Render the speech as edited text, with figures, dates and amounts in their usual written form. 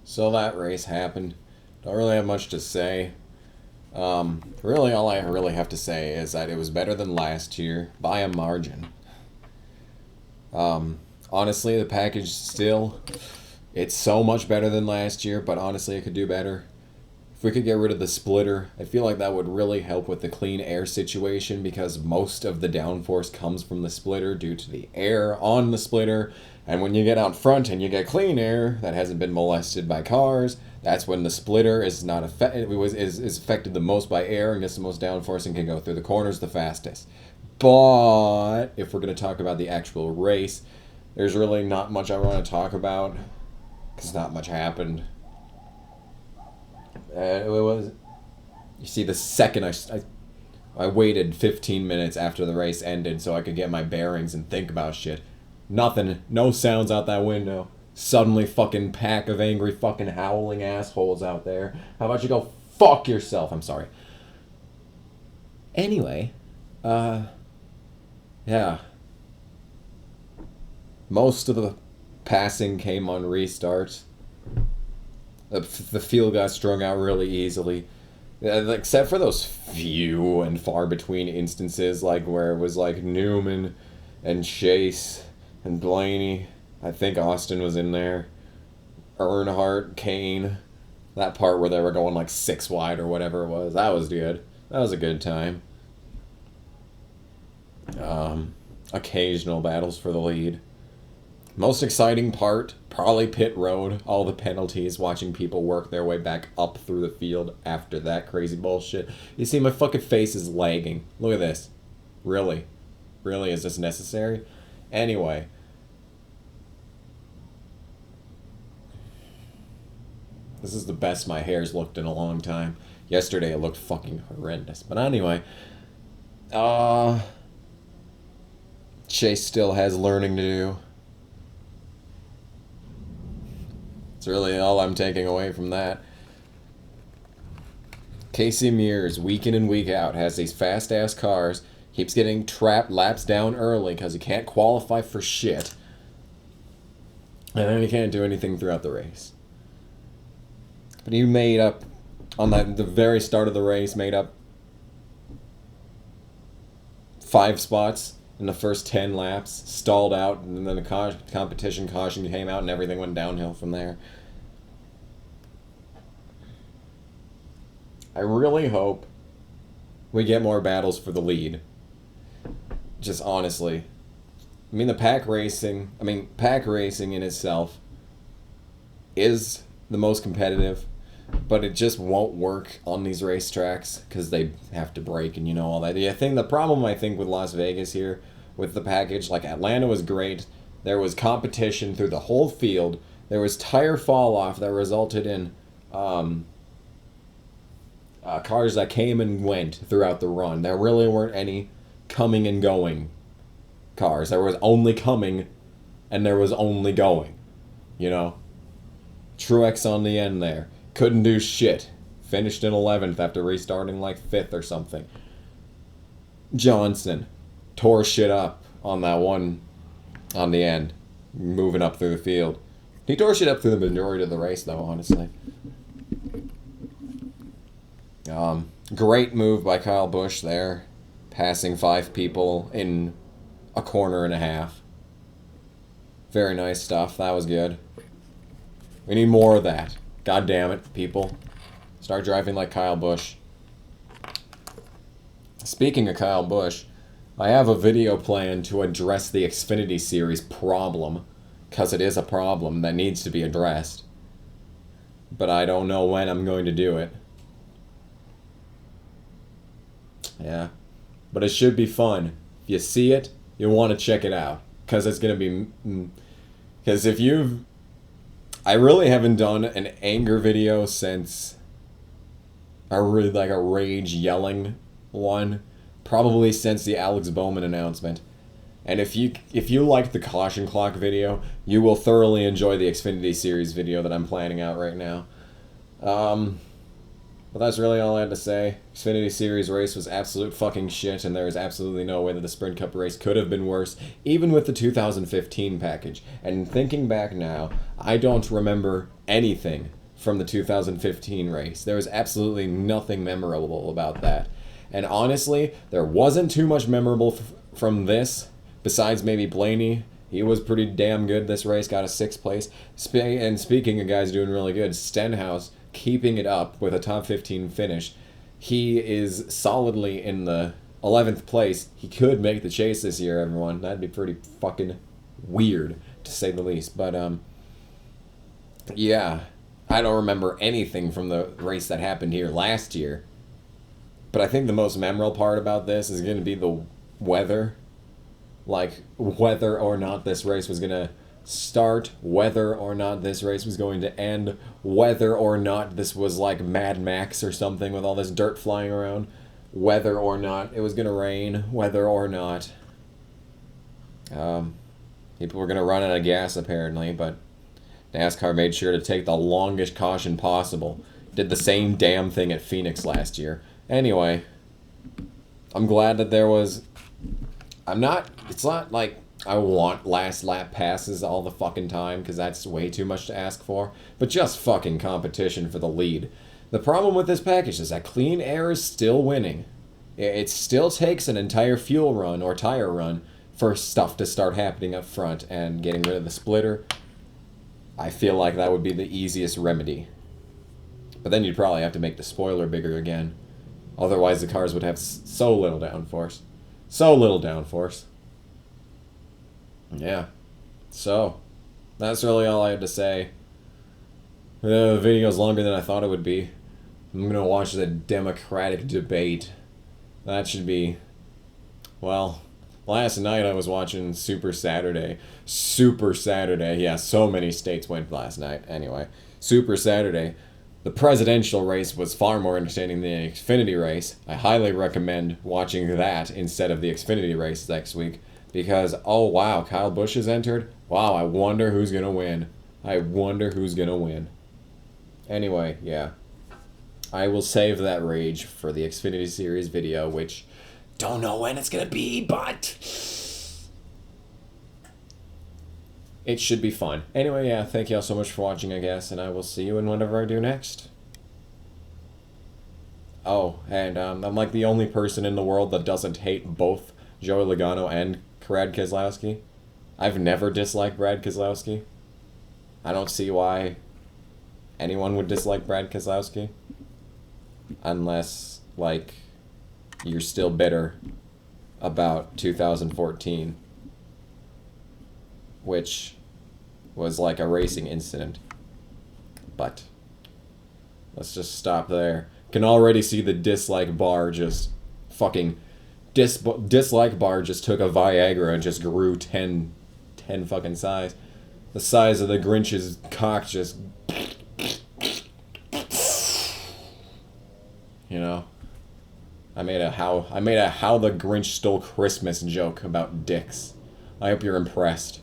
So that race happened. Don't really have much to say. Really, all I really have to say is that it was better than last year by a margin. Honestly, the package still, it's so much better than last year, but honestly, it could do better. If we could get rid of the splitter, I feel like that would really help with the clean air situation because most of the downforce comes from the splitter due to the air on the splitter. And when you get out front and you get clean air that hasn't been molested by cars, that's when the splitter is not affected. Is affected the most by air and gets the most downforce and can go through the corners the fastest. But if we're going to talk about the actual race, there's really not much I want to talk about because not much happened. It was, you see, the second I waited 15 minutes after the race ended so I could get my bearings and think about shit. Nothing, no sounds out that window. Suddenly, fucking pack of angry fucking howling assholes out there. How about you go fuck yourself? I'm sorry. Anyway, yeah. Most of the passing came on restarts. The field got strung out really easily. Except for those few and far between instances, like where it was like Newman and Chase and Blaney. I think Austin was in there. Earnhardt, Kane. That part where they were going like 6 wide or whatever it was. That was good. That was a good time. Occasional battles for the lead. Most exciting part, probably pit road, all the penalties, watching people work their way back up through the field after that crazy bullshit. You see, my fucking face is lagging. Look at this. Really? Really, is this necessary? Anyway. This is the best my hair's looked in a long time. Yesterday it looked fucking horrendous. But anyway. Chase still has learning to do. It's really all I'm taking away from that. Casey Mears, week in and week out, has these fast-ass cars, keeps getting trapped laps down early because he can't qualify for shit. And then he can't do anything throughout the race. But he made up, on the very start of the race, made up 5 spots in the first 10 laps, stalled out, and then the competition caution came out and everything went downhill from there. I really hope we get more battles for the lead. Just honestly. I mean, pack racing in itself is the most competitive, but it just won't work on these racetracks because they have to break and all that. The problem I think with Las Vegas here with the package, like Atlanta was great. There was competition through the whole field. There was tire fall off that resulted in cars that came and went throughout the run. There really weren't any coming and going cars. There was only coming and there was only going. Truex on the end there. Couldn't do shit. Finished in 11th after restarting like 5th or something. Johnson tore shit up on that one on the end, moving up through the field. He tore shit up through the majority of the race, though, honestly. Great move by Kyle Busch there, passing 5 people in a corner and a half. Very nice stuff. That was good. We need more of that. God damn it, people. Start driving like Kyle Busch. Speaking of Kyle Busch, I have a video plan to address the Xfinity Series problem, because it is a problem that needs to be addressed. But I don't know when I'm going to do it. Yeah. But it should be fun. If you see it, you'll want to check it out. Because it's going to be... Because if you've... I really haven't done an anger video since a rage yelling one. Probably since the Alex Bowman announcement. And if you like the Caution Clock video, you will thoroughly enjoy the Xfinity Series video that I'm planning out right now. But that's really all I had to say. Xfinity Series race was absolute fucking shit, and there is absolutely no way that the Sprint Cup race could have been worse, even with the 2015 package. And thinking back now, I don't remember anything from the 2015 race. There was absolutely nothing memorable about that. And honestly, there wasn't too much memorable from this, besides maybe Blaney. He was pretty damn good this race, got a 6th place. And speaking of guys doing really good, Stenhouse keeping it up with a top 15 finish. He is solidly in the 11th place. He could make the chase this year, everyone. That'd be pretty fucking weird, to say the least. But, yeah. I don't remember anything from the race that happened here last year. But I think the most memorable part about this is going to be the weather. Like, whether or not this race was going to start, whether or not this race was going to end, whether or not this was like Mad Max or something with all this dirt flying around, whether or not it was going to rain, whether or not people were going to run out of gas apparently, but NASCAR made sure to take the longest caution possible. Did the same damn thing at Phoenix last year. Anyway, I'm glad that there was... It's not like I want last lap passes all the fucking time, because that's way too much to ask for, but just fucking competition for the lead. The problem with this package is that clean air is still winning. It still takes an entire fuel run or tire run for stuff to start happening up front, and getting rid of the splitter, I feel like that would be the easiest remedy. But then you'd probably have to make the spoiler bigger again. Otherwise the cars would have so little downforce. So little downforce. Yeah. So, that's really all I had to say. The video's longer than I thought it would be. I'm gonna watch the Democratic debate. That should be... Well, last night I was watching Super Saturday. Super Saturday. Yeah, so many states went last night. Anyway, Super Saturday. The presidential race was far more entertaining than the Xfinity race. I highly recommend watching that instead of the Xfinity race next week. Because, oh wow, Kyle Busch has entered. Wow, I wonder who's going to win. I wonder who's going to win. Anyway, yeah. I will save that rage for the Xfinity Series video, which don't know when it's going to be, but it should be fun. Anyway, yeah, thank you all so much for watching, I guess, and I will see you in whatever I do next. Oh, and I'm like the only person in the world that doesn't hate both Joey Logano and Brad Keselowski. I've never disliked Brad Keselowski. I don't see why anyone would dislike Brad Keselowski. Unless, like, you're still bitter about 2014. Which was like a racing incident. But let's just stop there. Can already see the dislike bar just fucking... dislike bar just took a Viagra and just grew 10 fucking size. The size of the Grinch's cock just... You know? I made a how the Grinch stole Christmas joke about dicks. I hope you're impressed.